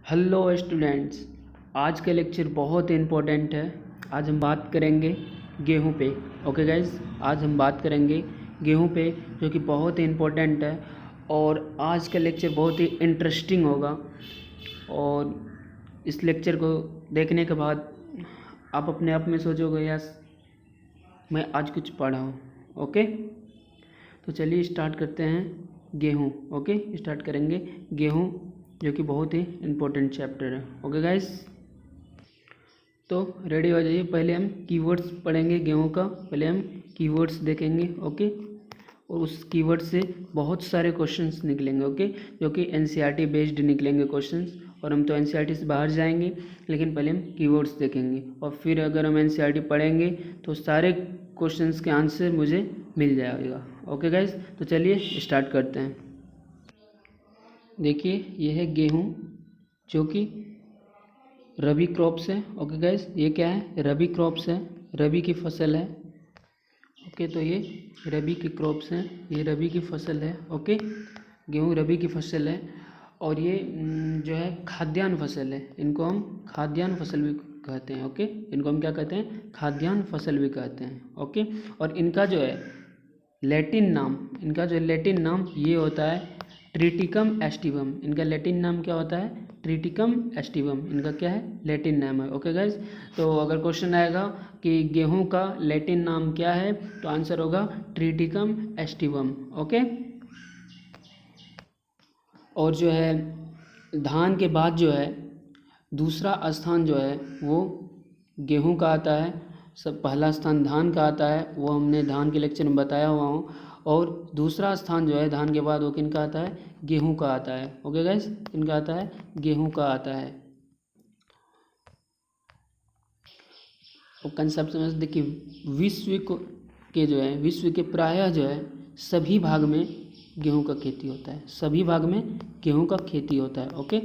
Hello students, आज का lecture बहुत इम्पोर्टेंट है। आज हम बात करेंगे गेहूं पे। ओके गाइज, आज हम बात करेंगे गेहूं पे, जो कि बहुत ही इम्पोर्टेंट है। और आज का लेक्चर बहुत ही इंटरेस्टिंग होगा। और इस लेक्चर को देखने के बाद आप अपने आप में सोचोगे, यस मैं आज कुछ पढ़ा हूँ। ओके, तो चलिए स्टार्ट करते हैं गेहूं। ओके, स्टार्ट करेंगे गेहूं, जो कि बहुत ही इम्पोर्टेंट चैप्टर है। ओके गाइस, तो रेडी हो जाइए। पहले हम कीवर्ड्स पढ़ेंगे गेहूं का। पहले हम कीवर्ड्स देखेंगे। ओके, और उस कीवर्ड से बहुत सारे क्वेश्चंस निकलेंगे। ओके, जो कि एनसीईआरटी बेस्ड निकलेंगे क्वेश्चंस। और हम तो एनसीईआरटी से बाहर जाएंगे, लेकिन पहले हम कीवर्ड्स देखेंगे। और फिर अगर हम एनसीईआरटी पढ़ेंगे तो सारे क्वेश्चंस के आंसर मुझे मिल जाएगा। ओके गाइस, तो चलिए स्टार्ट करते हैं। देखिए, ये है गेहूं, जो कि रबी क्रॉप्स है। ओके गाइस, ये क्या है? रबी क्रॉप्स है, रबी की फसल है। ओके, तो ये रबी की क्रॉप्स हैं, ये रबी की फसल है। ओके, गेहूं रबी की फसल है। और ये जो है खाद्यान्न फसल है। इनको हम खाद्यान्न फसल भी कहते हैं। ओके, इनको हम क्या कहते हैं? खाद्यान्न फसल भी कहते हैं। ओके, और इनका जो है लैटिन नाम ये होता है ट्रिटिकम एस्टिवम। इनका लैटिन नाम क्या होता है? Triticum aestivum. इनका क्या है? लैटिन नाम है। ओके गाइज, तो अगर क्वेश्चन आएगा कि गेहूं का लैटिन नाम क्या है, तो आंसर होगा ट्रिटिकम एस्टिवम। ओके, और जो है धान के बाद जो है दूसरा स्थान जो है वो गेहूं का आता है। सब पहला स्थान धान का आता है, वो हमने धान के लेक्चर में बताया हुआ हूँ। और दूसरा स्थान जो है धान के बाद वो किनका आता है? गेहूं का आता है। ओके गाइस, किनका आता है? गेहूं का आता है। और कंसेप्ट समझ देखिए, विश्व के प्रायः जो है सभी भाग में गेहूं का खेती होता है। सभी भाग में गेहूं का खेती होता है। ओके,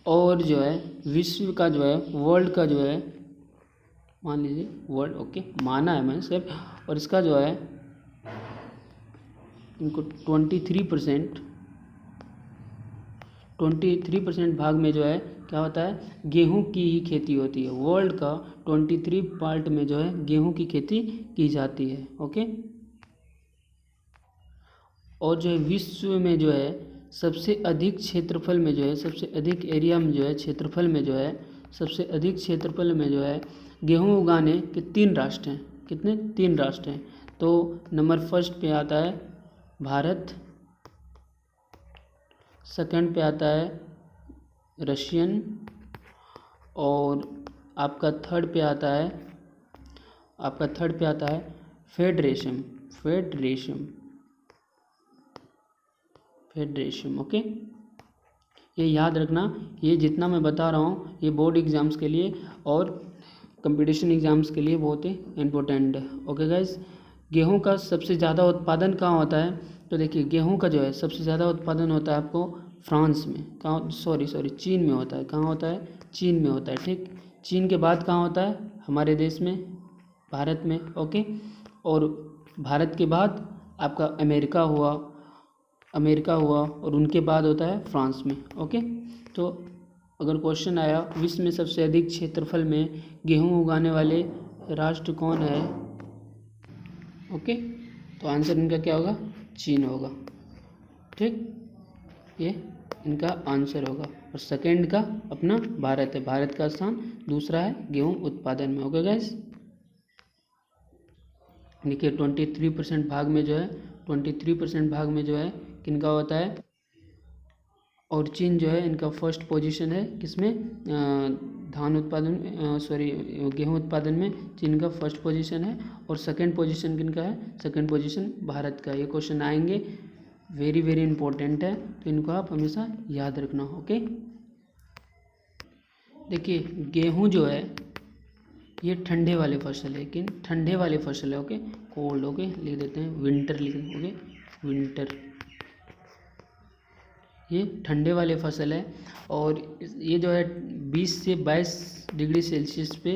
और जो है विश्व का जो है, वर्ल्ड का जो है, मान लीजिए वर्ल्ड, ओके माना है मैंने सिर्फ। और इसका जो है इनको 23% भाग में जो है क्या होता है? गेहूं की ही खेती होती है। वर्ल्ड का 23% में जो है गेहूं की खेती की जाती है। ओके, और जो है विश्व में जो है सबसे अधिक क्षेत्रफल में जो है, सबसे अधिक एरिया में जो है, क्षेत्रफल में जो है सबसे अधिक क्षेत्रफल में जो है गेहूं उगाने के 3 राष्ट्र हैं। कितने? 3 राष्ट्र हैं। तो नंबर फर्स्ट पे आता है भारत, सेकंड पे आता है रशियन, और आपका थर्ड पे आता है फेडरेशन। ओके, ये याद रखना। ये जितना मैं बता रहा हूँ ये बोर्ड एग्ज़ाम्स के लिए और कंपटीशन एग्ज़ाम्स के लिए बहुत ही इम्पोर्टेंट है। ओके गाइज, गेहूं का सबसे ज़्यादा उत्पादन कहाँ होता है? तो देखिए, गेहूं का जो है सबसे ज़्यादा उत्पादन होता है आपको फ्रांस में। कहाँ? सॉरी चीन में होता है। कहाँ होता है? चीन में होता है। ठीक, चीन के बाद कहाँ होता है? हमारे देश में, भारत में। ओके, और भारत के बाद आपका अमेरिका हुआ, और उनके बाद होता है फ्रांस में। ओके, तो अगर क्वेश्चन आया विश्व में सबसे अधिक क्षेत्रफल में गेहूं उगाने वाले राष्ट्र कौन है? ओके, तो आंसर इनका क्या होगा? चीन होगा। ठीक, ये इनका आंसर होगा। और सेकंड का अपना भारत है। भारत का स्थान दूसरा है गेहूं उत्पादन में। ओके गाइस, देखिए 23% भाग में जो है 23% भाग में जो है किनका होता है? और चीन जो है इनका फर्स्ट पोजीशन है। किसमें? धान उत्पादन, गेहूं उत्पादन में चीन का फर्स्ट पोजीशन है। और सेकंड पोजीशन किनका है? सेकंड पोजीशन भारत का। ये क्वेश्चन आएंगे, वेरी वेरी इंपॉर्टेंट है, तो इनको आप हमेशा याद रखना। ओके, देखिए गेहूं जो है ये ठंडे वाले फसल है। लेकिन ठंडे वाले फसल है। ओके, कोल्ड, ओके लिख देते हैं, विंटर लिख देते हैं। ओके, विंटर, ये ठंडे वाले फसल है। और ये जो है 20 से 22 डिग्री सेल्सियस पे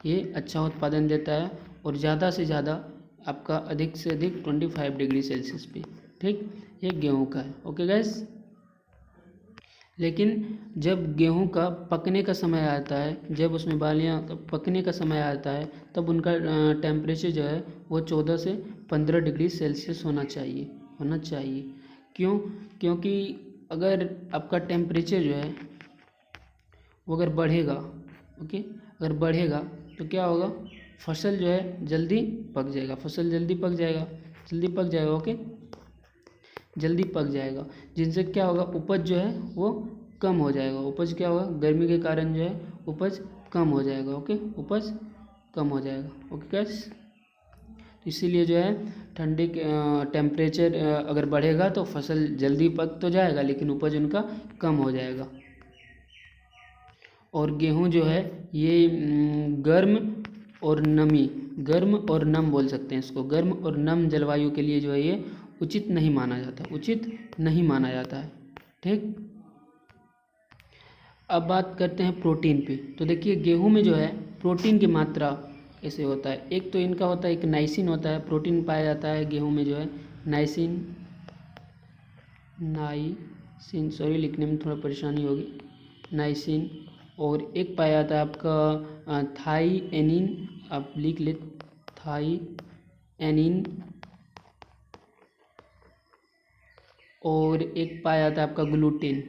ये अच्छा उत्पादन देता है। और ज़्यादा से ज़्यादा आपका अधिक से अधिक 25 डिग्री सेल्सियस पे। ठीक, ये गेहूं का है। ओके गाइस, लेकिन जब गेहूं का पकने का समय आता है, जब उसमें बालियां पकने का समय आता है, तब उनका टेम्परेचर जो है वो 14 से 15 डिग्री सेल्सियस होना चाहिए। क्यों? क्योंकि अगर आपका टेम्परेचर जो है वो अगर बढ़ेगा, ओके, अगर बढ़ेगा तो क्या होगा, फसल जो है जल्दी पक जाएगा, ओके, जल्दी पक जाएगा, जिनसे क्या होगा, उपज जो है वो कम हो जाएगा। उपज क्या होगा, गर्मी के कारण जो है उपज कम हो जाएगा, ओके, उपज कम हो जाएगा, ओके गाइस। तो इसीलिए जो है ठंडे के टेम्परेचर अगर बढ़ेगा तो फसल जल्दी पक तो जाएगा, लेकिन उपज उनका कम हो जाएगा। और गेहूं जो है ये गर्म और नम बोल सकते हैं इसको, गर्म और नम जलवायु के लिए जो है ये उचित नहीं माना जाता है, ठीक। अब बात करते हैं प्रोटीन पे। तो देखिए गेहूं में जो है प्रोटीन की मात्रा कैसे होता है, एक तो इनका होता है, एक नाइसिन होता है, प्रोटीन पाया जाता है गेहूं में जो है नाइसिन, सॉरी लिखने में थोड़ा परेशानी होगी, नाइसिन। और एक पाया जाता है आपका थाइएनिन, आप लिख ले, थाइएनिन। और एक पाया जाता है आपका ग्लूटेन,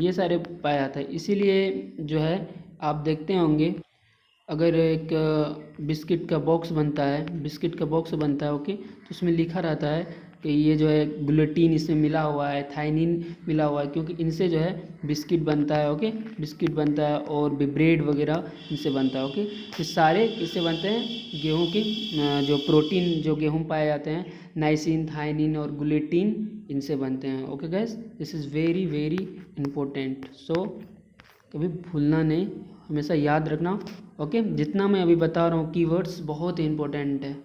ये सारे पाया जाता है। इसीलिए जो है आप देखते होंगे, अगर एक बिस्किट का बॉक्स बनता है, ओके, तो उसमें लिखा रहता है कि ये जो है ग्लूटीन इसमें मिला हुआ है, थाइनिन मिला हुआ है, क्योंकि इनसे जो है बिस्किट बनता है, ओके, और भी ब्रेड वगैरह इनसे बनता है, ओके। ये सारे किससे बनते हैं, गेहूं के जो प्रोटीन जो गेहूं पाए जाते हैं, नाइसिन, थाइनिन और ग्लूटीन, इनसे बनते हैं, okay guys. This is very very important, so कभी भूलना नहीं, हमेशा याद रखना, ओके। जितना मैं अभी बता रहा हूँ कीवर्ड्स बहुत ही इम्पोर्टेंट है।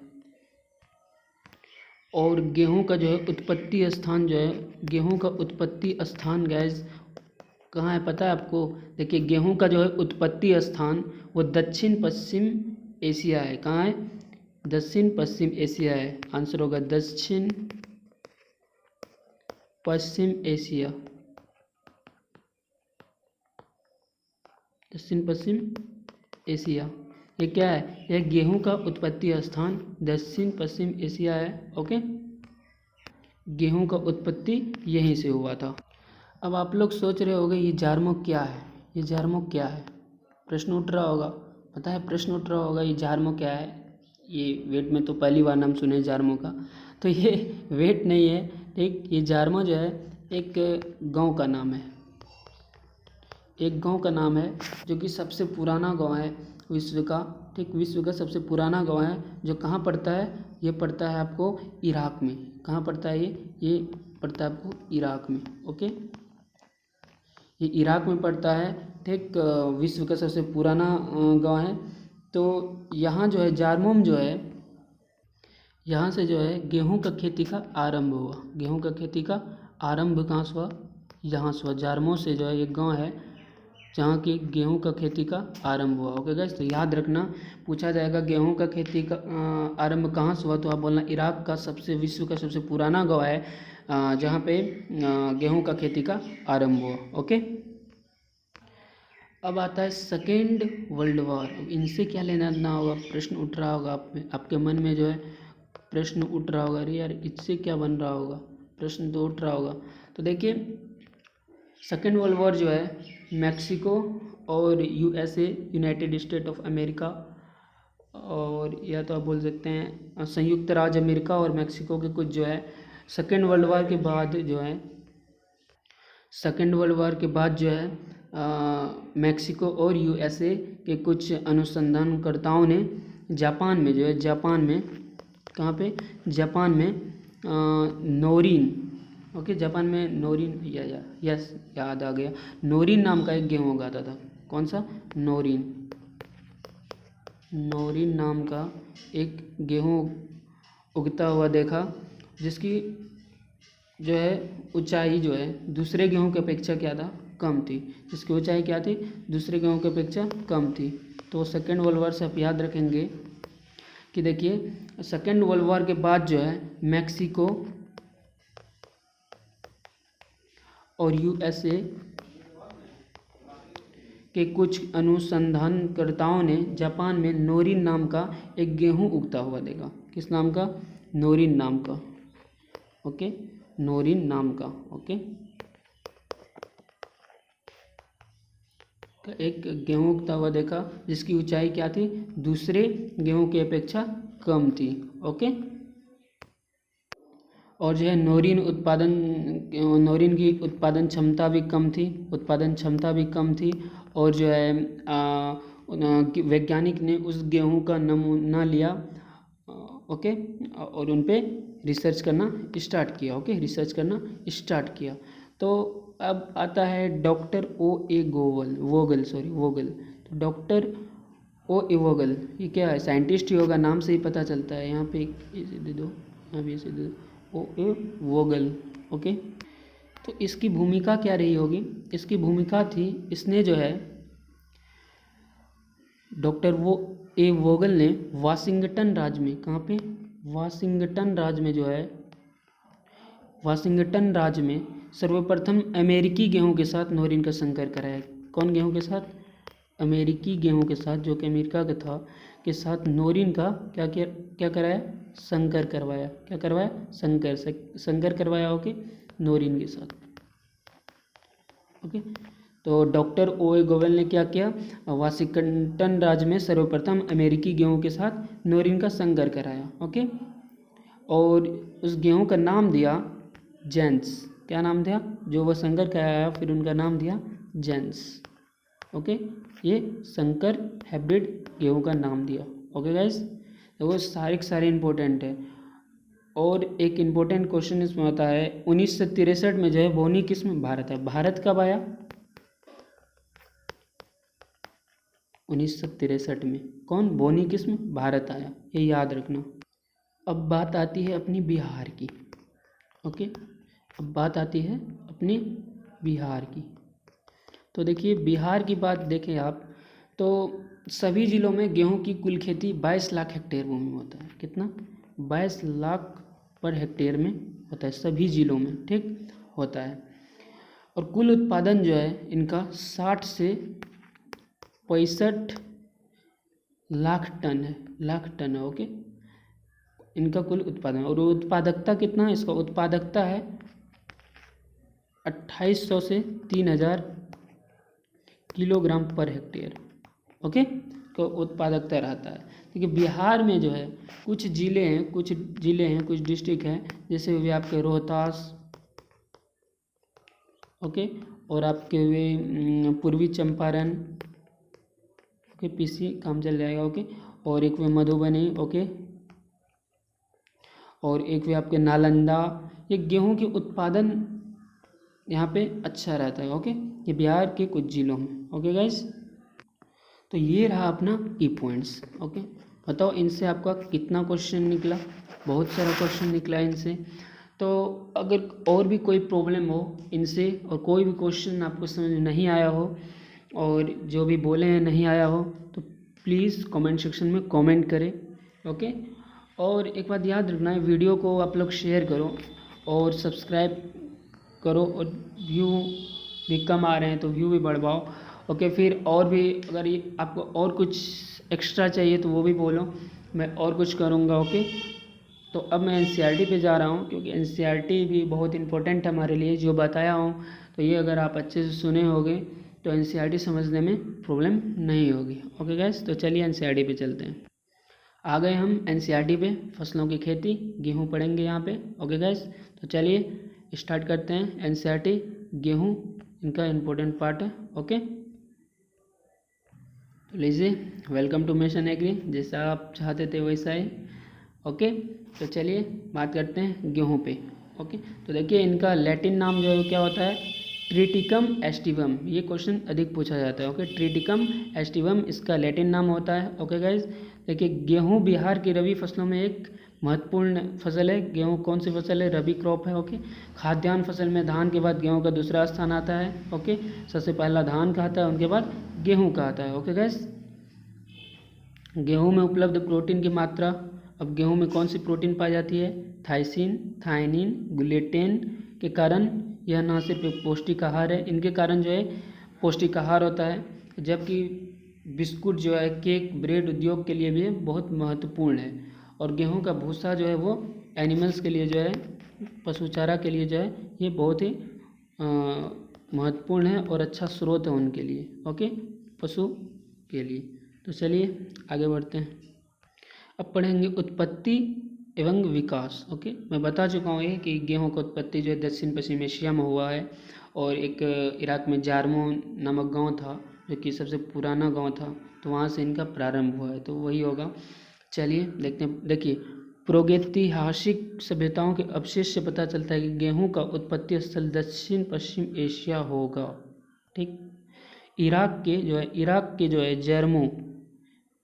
और गेहूं का जो है उत्पत्ति स्थान गैस कहाँ है पता है आपको? देखिए गेहूं का जो है उत्पत्ति स्थान वो दक्षिण पश्चिम एशिया है। कहाँ है? दक्षिण पश्चिम एशिया है। आंसर होगा दक्षिण पश्चिम एशिया, दक्षिण पश्चिम एशिया। ये क्या है? यह गेहूं का उत्पत्ति स्थान दक्षिण पश्चिम एशिया है, ओके। गेहूं का उत्पत्ति यहीं से हुआ था। अब आप लोग सोच रहे होंगे ये जारमोक क्या है, प्रश्न उठ रहा होगा, पता है प्रश्न उठ रहा होगा ये जारमोक क्या है। ये वेट में तो पहली बार नाम सुने जारमो का, तो ये वेट नहीं है, ठीक। ये जारमो जो है एक गांव का नाम है, जो कि सबसे पुराना गांव है विश्व का, ठीक। विश्व का सबसे पुराना गांव है, जो कहाँ पड़ता है? ये पड़ता है आपको इराक में। कहाँ पड़ता है ये पड़ता है आपको इराक में, ओके। ये इराक में पड़ता है, ठीक। विश्व का सबसे पुराना गांव है। तो यहाँ जो है जारमोम जो है, यहाँ से जो है गेहूं का खेती का आरंभ हुआ। गेहूं का खेती का आरंभ कहाँ से हुआ? यहाँ से हुआ। जारमो से जो है एक गांव है जहाँ की गेहूं का खेती का आरंभ हुआ, ओके गाइस। तो याद रखना, पूछा जाएगा गेहूं का खेती का आरंभ कहाँ से हुआ, तो आप बोलना इराक का विश्व का सबसे पुराना गांव है जहाँ पे गेहूं का खेती का आरंभ हुआ, ओके। अब आता है सेकेंड वर्ल्ड वॉर। इनसे क्या लेना देना होगा? प्रश्न उठ रहा होगा आपके मन में, जो है प्रश्न उठ रहा होगा, अरे यार इससे क्या बन रहा होगा, प्रश्न तो उठ रहा होगा। तो देखिए सेकेंड वर्ल्ड वॉर जो है मैक्सिको और USA, United state of America, और या तो आप बोल सकते हैं संयुक्त राज्य अमेरिका और मैक्सिको के कुछ जो है सेकेंड वर्ल्ड वॉर के बाद जो है मैक्सिको और यूएसए के कुछ अनुसंधानकर्ताओं ने जापान में कहाँ पे? जापान में नोरिन, ओके, जापान में नोरिन, यस याद आ गया, नोरिन नाम का एक गेहूँ उगाता था। कौन सा? नोरिन नाम का एक गेहूँ उगता हुआ देखा, जिसकी जो है ऊंचाई जो है दूसरे गेहूं की अपेक्षा क्या था? कम थी। जिसकी ऊंचाई क्या थी? दूसरे गेहूं की अपेक्षा कम थी। तो सेकेंड वर्ल्ड वॉर से आप याद रखेंगे कि देखिए सेकेंड वर्ल्ड वॉर के बाद जो है मैक्सिको और यूएसए के कुछ अनुसंधानकर्ताओं ने जापान में नोरिन नाम का एक गेहूं उगता हुआ देखा। किस नाम का? नोरिन नाम का। ओके, नोरिन नाम का। ओके, एक गेहूं उगता हुआ देखा जिसकी ऊंचाई क्या थी? दूसरे गेहूं की अपेक्षा कम थी। ओके, और जो है नोरिन की उत्पादन क्षमता भी कम थी। और जो है वैज्ञानिक ने उस गेहूं का नमूना लिया। ओके, और उन पे रिसर्च करना स्टार्ट किया। तो अब आता है डॉक्टर वोगल। तो डॉक्टर वोगल ये क्या है? साइंटिस्ट ही होगा, नाम से ही पता चलता है। यहाँ पे इसे दे दो, यहाँ भी इसे दे दो, वोगल। ओके, तो इसकी भूमिका क्या रही होगी? इसकी भूमिका थी, इसने जो है डॉक्टर वोगल ने वाशिंगटन राज्य में, कहाँ पे? वाशिंगटन राज्य में सर्वप्रथम अमेरिकी गेहूं के साथ नोरिन का संकर कराया। कौन गेहूं के साथ? अमेरिकी गेहूं के साथ, जो कि अमेरिका का था, के साथ नोरिन का क्या कराया? संकर करवाया। क्या करवाया? संकर करवाया। ओके, नोरिन के साथ। ओके, तो डॉक्टर वोगल ने क्या किया? वाशिंगटन राज्य में सर्वप्रथम अमेरिकी गेहूं के साथ नोरिन का संकर कराया। ओके, और उस गेहूं का नाम दिया जेन्स। क्या नाम दिया? जो वह संकर कराया फिर उनका नाम दिया जेन्स। ओके, ये संकर हाइब्रिड गेहूं का नाम दिया। ओके गाइस, तो वो सारे इंपॉर्टेंट है। और एक इम्पोर्टेंट क्वेश्चन इसमें होता है 1963 में जो है बोनी किस्म भारत है। भारत कब आया? 1963 में कौन? बोनी किस्म भारत आया, ये याद रखना। अब बात आती है अपनी बिहार की। ओके, अब बात आती है अपनी बिहार की। तो देखिए, बिहार की बात देखें आप तो सभी जिलों में गेहूं की कुल खेती 22 लाख हेक्टेयर भूमि में होता है। कितना? 22 लाख पर हेक्टेयर में होता है, सभी जिलों में, ठीक होता है। और कुल उत्पादन जो है इनका 60 से 65 लाख टन है। ओके, इनका कुल उत्पादन। और उत्पादकता कितना है? इसका उत्पादकता है 2800 से 3000 किलोग्राम पर हेक्टेयर। ओके, तो उत्पादकता रहता है। देखिए, बिहार में जो है कुछ जिले हैं, कुछ डिस्ट्रिक्ट हैं, जैसे वे आपके रोहतास, ओके, और आपके हुए पूर्वी चंपारण, ओके, पीसी काम चल जाएगा। ओके, और एक वे मधुबनी, ओके, और एक वे आपके नालंदा। ये गेहूं के उत्पादन यहाँ पे अच्छा रहता है। ओके, ये बिहार के कुछ जिलों में। ओके गाइस, तो ये रहा अपना की पॉइंट्स। ओके, बताओ इनसे आपका कितना क्वेश्चन निकला? बहुत सारा क्वेश्चन निकला इनसे। तो अगर और भी कोई प्रॉब्लम हो इनसे, और कोई भी क्वेश्चन आपको समझ में नहीं आया हो, और जो भी बोले हैं नहीं आया हो, तो प्लीज़ कमेंट सेक्शन में कमेंट करें। ओके, और एक बात याद रखना है, वीडियो को आप लोग शेयर करो और सब्सक्राइब करो, और व्यू भी कम आ रहे हैं तो व्यू भी बढ़वाओ। ओके, फिर और भी अगर ये आपको और कुछ एक्स्ट्रा चाहिए तो वो भी बोलो, मैं और कुछ करूँगा। ओके, तो अब मैं एनसीईआरटी पे जा रहा हूँ, क्योंकि एनसीईआरटी भी बहुत इंपॉर्टेंट है हमारे लिए, जो बताया हूँ। तो ये अगर आप अच्छे से सुने होगे तो एनसीईआरटी समझने में प्रॉब्लम नहीं होगी। ओके गाइस, तो चलिए एनसीईआरटी पे चलते हैं। आ गए हम एनसीईआरटी पे, फसलों की खेती, गेहूँ पढ़ेंगे यहाँ पे। ओके गाइस, तो चलिए स्टार्ट करते हैं। एनसीईआरटी गेहूँ इनका इम्पोर्टेंट पार्ट है। ओके, तो लीजिए, वेलकम टू मिशन एग्री, जैसा आप चाहते थे वैसा ही। ओके, तो चलिए बात करते हैं गेहूँ पे। ओके, तो देखिए इनका लैटिन नाम जो है क्या होता है? Triticum aestivum. ये क्वेश्चन अधिक पूछा जाता है। ओके, ट्रिटिकम एस्टिवम इसका लैटिन नाम होता है। ओके गाइज, देखिए गेहूँ बिहार की रबी फसलों में एक महत्वपूर्ण फसल है। गेहूँ कौन सी फसल है? रबी क्रॉप है। ओके, खाद्यान्न फसल में धान के बाद गेहूँ का दूसरा स्थान आता है। ओके, सबसे पहला धान का आता है, उनके बाद गेहूँ का आता है। ओके गाइज, गेहूँ में उपलब्ध प्रोटीन की मात्रा, अब गेहूँ में कौन सी प्रोटीन पाई जाती है? थाइसिन, थायनिन, ग्लूटेन के कारण यह ना सिर्फ एक पौष्टिक आहार है, इनके कारण जो है पौष्टिक आहार होता है, जबकि बिस्कुट जो है, केक, ब्रेड उद्योग के लिए भी बहुत महत्वपूर्ण है। और गेहूं का भूसा जो है वो एनिमल्स के लिए जो है, पशु चारा के लिए जो है, ये बहुत ही महत्वपूर्ण है और अच्छा स्रोत है उनके लिए, ओके, पशु के लिए। तो चलिए आगे बढ़ते हैं। अब पढ़ेंगे उत्पत्ति एवं विकास, ओके। मैं बता चुका हूँ ये कि गेहूं का उत्पत्ति जो है दक्षिण पश्चिम एशिया में हुआ है, और एक इराक में जारमो नामक गांव था जो कि सबसे पुराना गांव था, तो वहाँ से इनका प्रारंभ हुआ है, तो वही होगा। चलिए देखते हैं। देखिए, प्रागैतिहासिक सभ्यताओं के अवशेष से पता चलता है कि गेहूं का उत्पत्ति स्थल दक्षिण पश्चिम एशिया होगा, ठीक। इराक के जो है जर्मो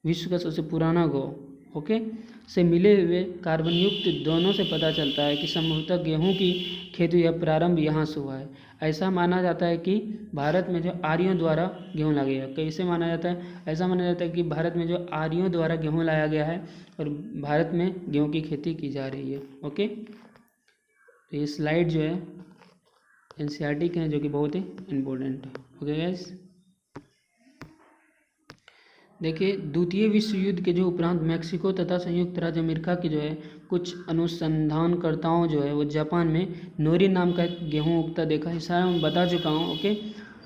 विश्व का सबसे पुराना गांव, ओके, से मिले हुए कार्बन युक्त दोनों से पता चलता है कि संभवतः गेहूं की खेती या प्रारंभ यहाँ से हुआ है। ऐसा माना जाता है कि भारत में जो आर्यों द्वारा गेहूं लाया गया। कैसे माना जाता है? ऐसा माना जाता है कि भारत में जो आर्यों द्वारा गेहूं लाया गया है और भारत में गेहूं की खेती की जा रही है, ओके। तो ये स्लाइड जो है एनसीईआरटी के हैं, जो कि बहुत ही इम्पोर्टेंट है, ओके गाइस। देखिए, द्वितीय विश्व युद्ध के जो उपरांत मैक्सिको तथा संयुक्त राज्य अमेरिका के जो है कुछ अनुसंधानकर्ताओं जो है वो जापान में नोरी नाम का एक गेहूं उगता देखा है। सारा मैं बता चुका हूँ, ओके,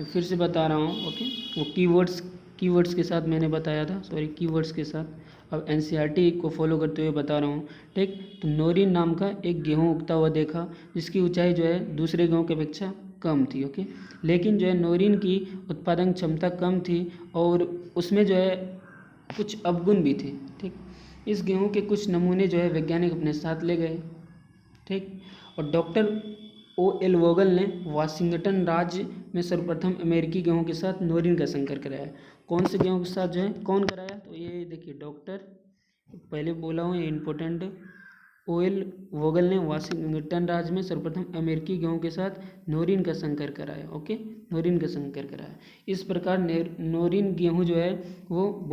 फिर से बता रहा हूँ, ओके। वो कीवर्ड्स के साथ मैंने बताया था, कीवर्ड्स के साथ। अब एनसीईआरटी को फॉलो करते हुए बता रहा हूँ, ठीक। तो नोरिन नाम का एक गेहूँ उगता हुआ देखा, जिसकी ऊंचाई जो है दूसरे गेहूँ की अपेक्षा कम थी, ओके। लेकिन जो है नोरिन की उत्पादन क्षमता कम थी और उसमें जो है कुछ अवगुण भी थे, ठीक। इस गेहूं के कुछ नमूने जो है वैज्ञानिक अपने साथ ले गए, ठीक। और डॉक्टर O.L. वोगल ने वाशिंगटन राज्य में सर्वप्रथम अमेरिकी गेहूं के साथ नोरिन का संकर कराया। कौन से गेहूं के साथ जो है कौन कराया? तो ये देखिए, डॉक्टर, पहले बोला हूँ ये इम्पोर्टेंट, O.L. वोगल ने वाशिंगटन राज्य में सर्वप्रथम अमेरिकी गेहूं के साथ नोरिन का संकर कराया, ओके, नोरिन का संकर कराया। इस प्रकार नोरिन गेहूं जो है वो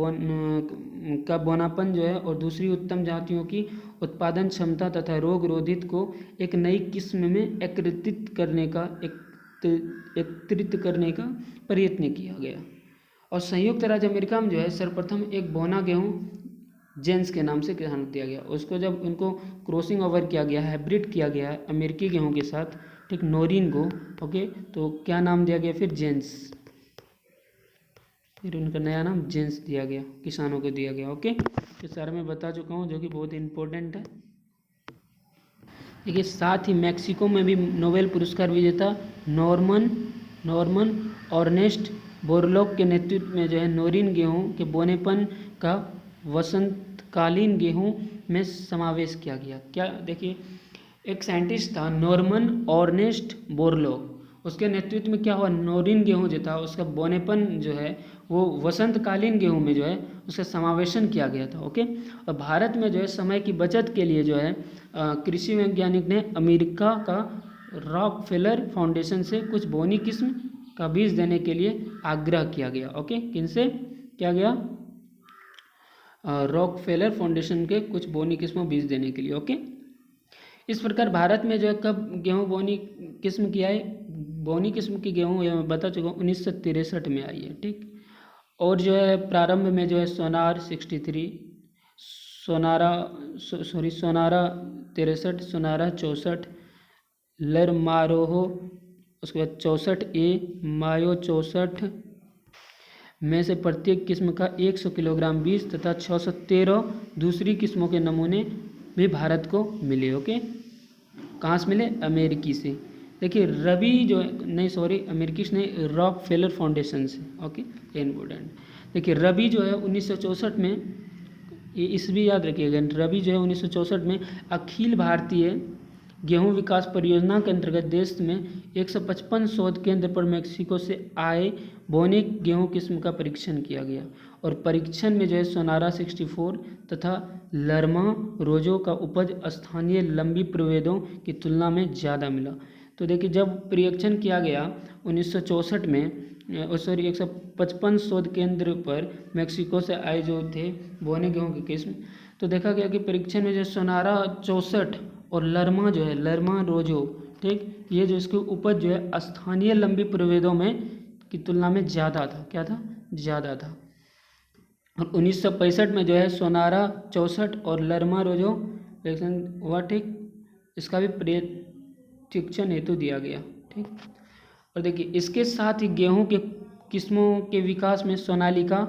का बोनापन जो है और दूसरी उत्तम जातियों की उत्पादन क्षमता तथा रोग रोधित को एक नई किस्म में एकत्रित करने का प्रयत्न किया गया। और संयुक्त राज्य अमेरिका में जो है सर्वप्रथम एक बोना गेहूँ जेंस के नाम से किसान दिया गया। उसको जब उनको क्रॉसिंग ओवर किया गया, हाइब्रिड किया गया है अमेरिकी गेहूं के साथ, ठीक, नोरिन को, ओके, तो क्या नाम दिया गया फिर? जेंस। फिर उनका नया नाम जेंस दिया गया, किसानों को दिया गया, ओके। ये सारा मैं बता चुका हूँ, जो कि बहुत इम्पोर्टेंट है। देखिए, साथ ही मैक्सिको में भी नोबेल पुरस्कार विजेता नॉर्मन ऑर्नेस्ट बोरलॉग के नेतृत्व में जो है नोरिन गेहूं के बोनेपन का वसंतकालीन गेहूं में समावेश किया गया। क्या? देखिए, एक साइंटिस्ट था नॉर्मन ऑर्नेस्ट बोरलॉग, उसके नेतृत्व में क्या हुआ, नोरिन गेहूं जो था उसका बोनेपन जो है वो वसंतकालीन गेहूं में जो है उसका समावेशन किया गया था, ओके। और भारत में जो है समय की बचत के लिए जो है कृषि वैज्ञानिक ने अमेरिका का रॉकफेलर फाउंडेशन से कुछ बोनी किस्म का बीज देने के लिए आग्रह किया गया, ओके। किनसे किया गया? रॉकफेलर फाउंडेशन के कुछ बोनी किस्मों बीज देने के लिए, ओके। इस प्रकार भारत में जो है कब गेहूं बोनी किस्म की आई? बोनी किस्म की गेहूं मैं बता चुका हूँ 1963 में आई है, ठीक। और जो है प्रारंभ में जो है सोनार 63, सोनारा 63, सोनारा 64, लरमारोहो उसके बाद 64A, मायो 64 में से प्रत्येक किस्म का 100 किलोग्राम बीज तथा 613 दूसरी किस्मों के नमूने भी भारत को मिले, ओके। कहाँ से मिले? अमेरिकी से। देखिए, अमेरिकी से नहीं, रॉकफेलर फाउंडेशन से, ओके, ये इम्पोर्टेंट। देखिए, रबी जो है 1964 में, ये ईस्वी याद रखिएगा, रबी जो है 1964 में अखिल भारतीय गेहूं विकास परियोजना के अंतर्गत देश में 155 शोध केंद्र पर मैक्सिको से आए बोने गेहूं किस्म का परीक्षण किया गया। और परीक्षण में जो है सोनारा 64 तथा लरमा रोजो का उपज स्थानीय लंबी प्रभेदों की तुलना में ज़्यादा मिला। तो देखिए, जब परीक्षण किया गया 1964 में 155 शोध केंद्र पर मैक्सिको से आए जो थे बोने गेहूं की किस्म, तो देखा गया कि परीक्षण में जो सोनारा 64 और लरमा रोजो ठीक। ये जो इसकी उपज जो है स्थानीय लंबी प्रभेदों में की तुलना में ज़्यादा था। क्या था? ज़्यादा था। और 1965 में जो है सोनारा 64 और लरमा रोजो इलेक्शन हुआ। ठीक। इसका भी प्रशिक्षण हेतु दिया गया। ठीक। और देखिए इसके साथ ही गेहूं के किस्मों के विकास में सोनालिका,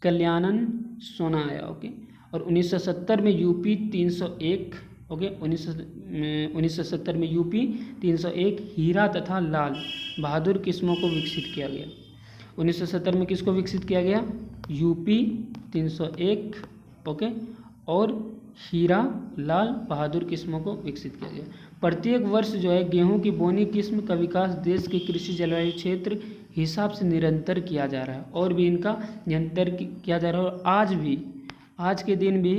कल्याणन, सोना आया। ओके। और 1970 में यूपी 301, ओके, 1970 में यूपी 301 हीरा तथा लाल बहादुर किस्मों को विकसित किया गया। 1970 में किसको विकसित किया गया? यूपी 301, ओके, और हीरा लाल बहादुर किस्मों को विकसित किया गया। प्रत्येक वर्ष जो है गेहूं की बोनी किस्म का विकास देश के कृषि जलवायु क्षेत्र हिसाब से निरंतर किया जा रहा है और भी इनका निरंतर किया जा रहा है और आज के दिन भी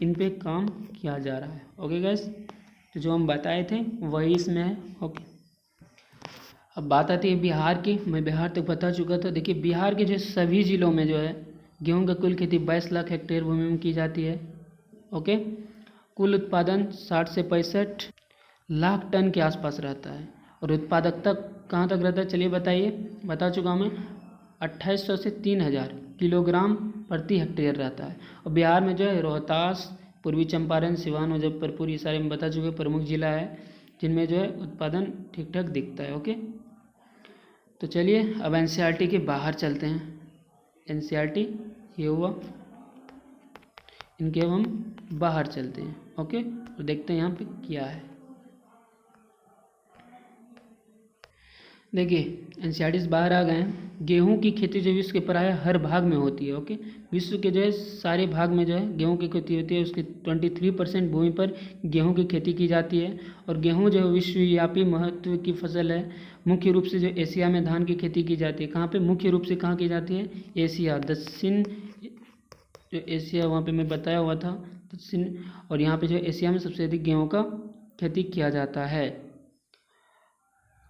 इन पे काम किया जा रहा है। ओके गाइस, तो जो हम बताए थे वही इसमें है। ओके, अब बात आती है बिहार की। मैं बिहार तक बता चुका था। देखिए बिहार के जो सभी ज़िलों में जो है गेहूं का कुल खेती 22 लाख हेक्टेयर भूमि में की जाती है। ओके, कुल उत्पादन 60 से 65 लाख टन के आसपास रहता है और उत्पादकता कहाँ तक रहता है? चलिए बताइए। बता चुका मैं 2800 से 3000 किलोग्राम प्रति हेक्टेयर रहता है। और बिहार में जो है रोहतास, पूर्वी चंपारण, सिवान, मुजफ्फरपुर, ये सारे में बता चुके प्रमुख जिला है जिनमें जो है उत्पादन ठीक ठाक दिखता है। ओके, तो चलिए अब एनसीईआरटी के बाहर चलते हैं। एनसीईआरटी ये हुआ, इनके अब हम बाहर चलते हैं। ओके, तो देखते हैं यहाँ पे क्या है। देखिए एनसीईआरटी से बाहर आ गए हैं। गेहूं की खेती जो विश्व के प्राय हर भाग में होती है। ओके, विश्व के जो है सारे भाग में जो है गेहूं की खेती होती है। उसकी 23% भूमि पर गेहूं की खेती की जाती है और गेहूं जो है विश्वव्यापी महत्व की फसल है। मुख्य रूप से जो एशिया में धान की खेती की जाती है। कहाँ पे मुख्य रूप से कहाँ की जाती है? एशिया, दक्षिण जो एशिया वहाँ पे मैं बताया हुआ था दक्षिण। और यहाँ पे जो एशिया में सबसे अधिक गेहूँ का खेती किया जाता है।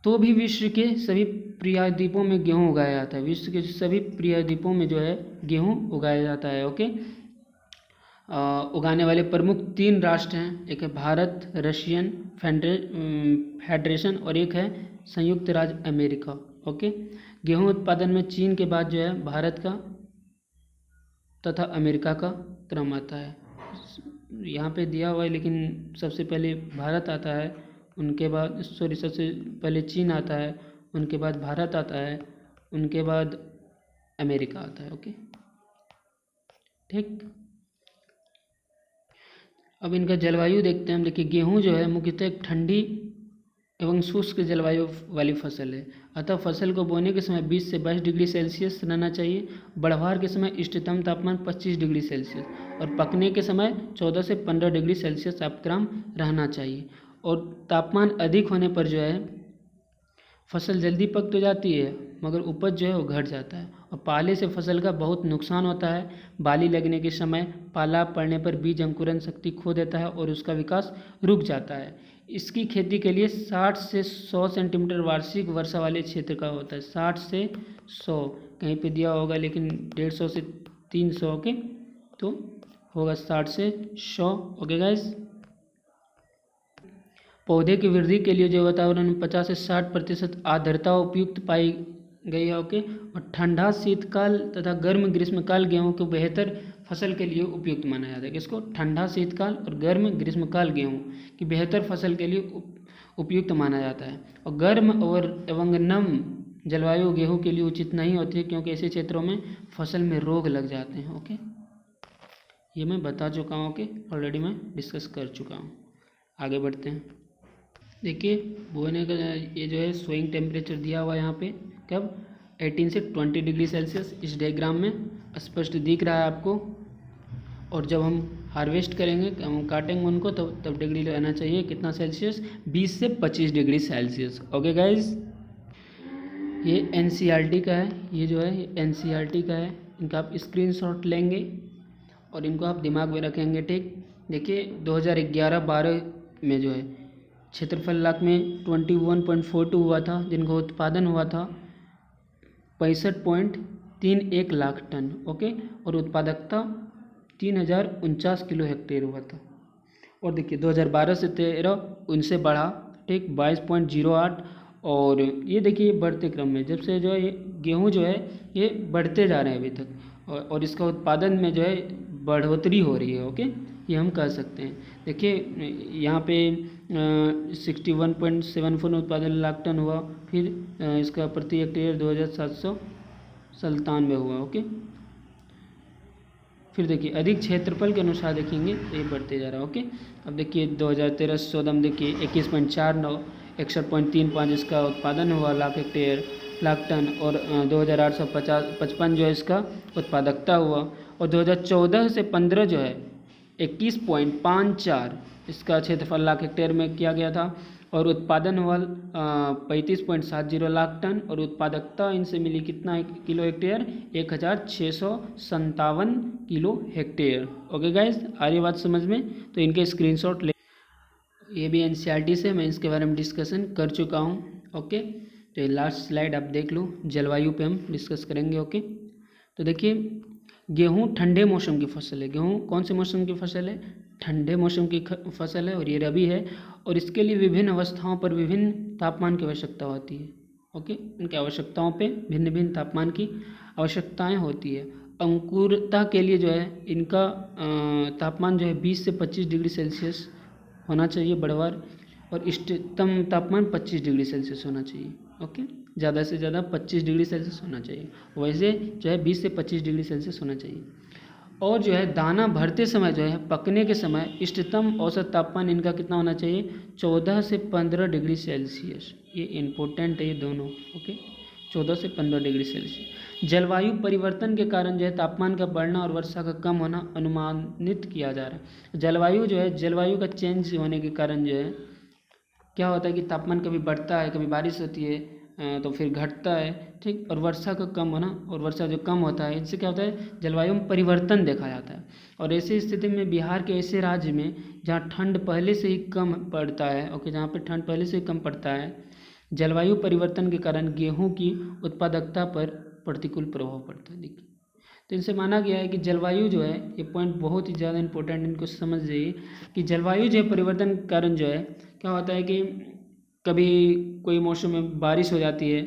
तो भी विश्व के सभी प्रायद्वीपों में गेहूँ उगाया जाता है। विश्व के सभी प्रायद्वीपों में जो है गेहूँ उगाया जाता है। ओके, उगाने वाले प्रमुख 3 राष्ट्र हैं। एक है भारत, रशियन फेडरेशन और एक है संयुक्त राज्य अमेरिका। ओके, गेहूँ उत्पादन में चीन के बाद जो है भारत का तथा अमेरिका का क्रम आता है। यहाँ पे दिया हुआ है लेकिन सबसे पहले भारत आता है, उनके बाद सबसे पहले चीन आता है, उनके बाद भारत आता है, उनके बाद अमेरिका आता है। ओके, ठीक। अब इनका जलवायु देखते हैं हम। देखिए गेहूँ जो है मुख्यतः एक ठंडी एवं शुष्क जलवायु वाली फसल है। अतः फसल को बोने के समय 20 से 22 डिग्री सेल्सियस रहना चाहिए। बढ़वार के समय इष्टतम तापमान 25 डिग्री सेल्सियस और पकने के समय 14 से 15 डिग्री सेल्सियस तापक्रम रहना चाहिए। और तापमान अधिक होने पर जो है फसल जल्दी पक तो जाती है मगर उपज जो है वो घट जाता है और पाले से फसल का बहुत नुकसान होता है। बाली लगने के समय पाला पड़ने पर बीज अंकुरण शक्ति खो देता है और उसका विकास रुक जाता है। इसकी खेती के लिए 60 से 100 सेंटीमीटर वार्षिक वर्षा वाले क्षेत्र का होता है। 60 से 100 कहीं पे दिया होगा लेकिन 150 से 300 के तो होगा 60 से 100। ओके गाइस, पौधे की वृद्धि के लिए जो वातावरण में 50 से 60% आर्द्रता उपयुक्त पाई गई है। ओके, और ठंडा शीतकाल तथा गर्म ग्रीष्मकाल गेहूं को बेहतर फसल के लिए उपयुक्त माना जाता है। किसको? ठंडा शीतकाल और गर्म ग्रीष्मकाल गेहूं की बेहतर फसल के लिए उपयुक्त माना जाता है। और गर्म और एवं नम जलवायु गेहूं के लिए उचित नहीं होती है क्योंकि ऐसे क्षेत्रों में फसल में रोग लग जाते हैं। ओके, ये मैं बता चुका हूँ। ओके, ऑलरेडी मैं डिस्कस कर चुका हूँ। आगे बढ़ते हैं। देखिए बोने का ये जो है सोइंग टेम्परेचर दिया हुआ है यहाँ पे कब 18 से 20 डिग्री सेल्सियस इस डायग्राम में स्पष्ट दिख रहा है आपको। और जब हम हार्वेस्ट करेंगे, हम काटेंगे उनको तब डिग्री रहना चाहिए कितना सेल्सियस? 20 से 25 डिग्री सेल्सियस। ओके गाइज, ये एनसीईआरटी का है। ये जो है एनसीईआरटी का है। इनका आप स्क्रीनशॉट लेंगे और इनको आप दिमाग में रखेंगे। ठीक, देखिए 2011-12 में जो है क्षेत्रफल लाख में 21.42 हुआ था जिनका उत्पादन हुआ था 65.31 लाख टन। ओके, और उत्पादकता 3049 किलो हेक्टेयर हुआ था। और देखिए 2012 से 13 उनसे बढ़ा ठीक 22.08। और ये देखिए बढ़ते क्रम में जब से जो है ये गेहूँ जो है ये बढ़ते जा रहे हैं अभी तक, और इसका उत्पादन में जो है बढ़ोतरी हो रही है। ओके, ये हम कह सकते हैं। देखिए यहाँ पे 61.74 उत्पादन लाख टन हुआ, फिर इसका प्रति हेक्टेयर 2797 हुआ। ओके, फिर देखिए अधिक क्षेत्रफल के अनुसार देखेंगे तो ये बढ़ते जा रहा है। ओके, अब देखिए 2013-14 में देखिए 21.49 61.35 इसका उत्पादन हुआ लाख टन, और 2855 जो है इसका उत्पादकता हुआ, और 2014 से 15 जो है 21.54 इसका क्षेत्रफल लाख हेक्टेयर में किया गया था, और उत्पादन हुआ 35.70 लाख टन, और उत्पादकता इनसे मिली कितना kilo hectare 1657 kilo hectare. Okay guys, आ रही बात समझ में? तो इनके स्क्रीनशॉट ले, ये भी एनसीईआरटी से मैं इसके बारे में डिस्कशन कर चुका हूँ। ओके, तो ये लास्ट स्लाइड आप देख लो, जलवायु पे हम डिस्कस करेंगे। ओके, तो देखिए गेहूँ ठंडे मौसम की फसल है। गेहूँ कौन से मौसम की फसल है? ठंडे मौसम की फसल है, और ये रबी है, और इसके लिए विभिन्न अवस्थाओं पर विभिन्न तापमान की आवश्यकता होती है। ओके, इनकी आवश्यकताओं पे भिन्न भिन्न तापमान की आवश्यकताएं होती है। अंकुरता के लिए जो है इनका तापमान जो है 20 से 25 डिग्री सेल्सियस होना चाहिए बढ़वार, और इष्टतम तापमान 25 डिग्री सेल्सियस होना चाहिए। ओके, ज़्यादा से ज़्यादा 25 डिग्री सेल्सियस होना चाहिए, वैसे जो है 20 से 25 डिग्री सेल्सियस होना चाहिए। और जो है दाना भरते समय जो है पकने के समय इष्टतम औसत तापमान इनका कितना होना चाहिए? 14 से 15 डिग्री सेल्सियस। ये इम्पोर्टेंट है ये दोनों। ओके, 14 से 15 डिग्री सेल्सियस। जलवायु परिवर्तन के कारण जो है तापमान का बढ़ना और वर्षा का कम होना अनुमानित किया जा रहा है। जलवायु जो है, जलवायु का चेंज होने के कारण जो है क्या होता है कि तापमान कभी बढ़ता है, कभी बारिश होती है, तो फिर घटता है, ठीक, और वर्षा का कम होना, और वर्षा जो कम होता है इससे क्या होता है? जलवायु में परिवर्तन देखा जाता है। और ऐसी स्थिति में बिहार के ऐसे राज्य में जहाँ ठंड पहले से ही कम पड़ता है, ओके, जहाँ पे ठंड पहले से ही कम पड़ता है, जलवायु परिवर्तन के कारण गेहूँ की उत्पादकता पर प्रतिकूल प्रभाव पड़ता है। देखिए, तो इनसे माना गया है कि जलवायु जो है, ये पॉइंट बहुत ही ज़्यादा इंपॉर्टेंट, इनको समझ जाइए कि जलवायु जो है परिवर्तन के कारण जो है क्या होता है कि कभी कोई मौसम में बारिश हो जाती है,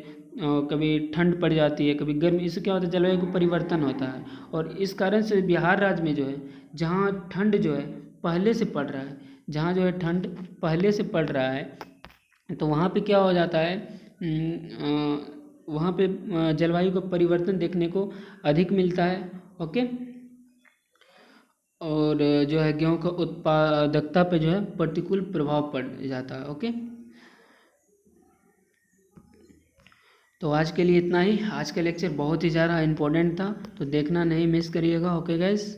कभी ठंड पड़ जाती है, कभी गर्मी, इससे क्या होता है? जलवायु को परिवर्तन होता है। और इस कारण से बिहार राज्य में जो है जहाँ ठंड जो है पहले से पड़ रहा है, जहाँ जो है ठंड पहले से पड़ रहा है, तो वहाँ पे क्या हो जाता है? वहाँ पे जलवायु का परिवर्तन देखने को अधिक मिलता है। ओके, और जो है गेहूँ का उत्पादकता पे जो है प्रतिकूल प्रभाव पड़ जाता है। ओके, तो आज के लिए इतना ही। आज का लेक्चर बहुत ही ज़्यादा इम्पोर्टेंट था, तो देखना नहीं मिस करिएगा। ओके गाइस,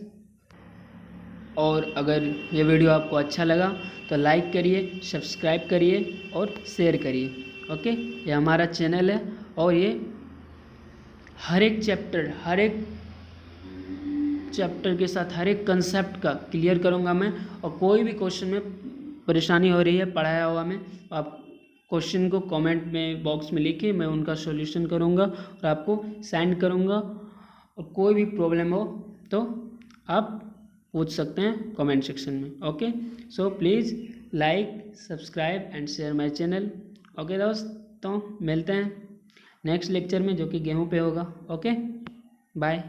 और अगर ये वीडियो आपको अच्छा लगा तो लाइक करिए, सब्सक्राइब करिए और शेयर करिए। ओके, ये हमारा चैनल है, और ये हर एक चैप्टर के साथ हर एक कंसेप्ट का क्लियर करूँगा मैं। और कोई भी क्वेश्चन में परेशानी हो रही है पढ़ाया हुआ में, आप क्वेश्चन को कमेंट में बॉक्स में लिखिए, मैं उनका सॉल्यूशन करूँगा और आपको सेंड करूँगा। और कोई भी प्रॉब्लम हो तो आप पूछ सकते हैं कमेंट सेक्शन में। Okay, so please like, subscribe and share my channel. Okay दोस्तों, मिलते हैं नेक्स्ट लेक्चर में जो कि गेहूं पे होगा। Okay, bye.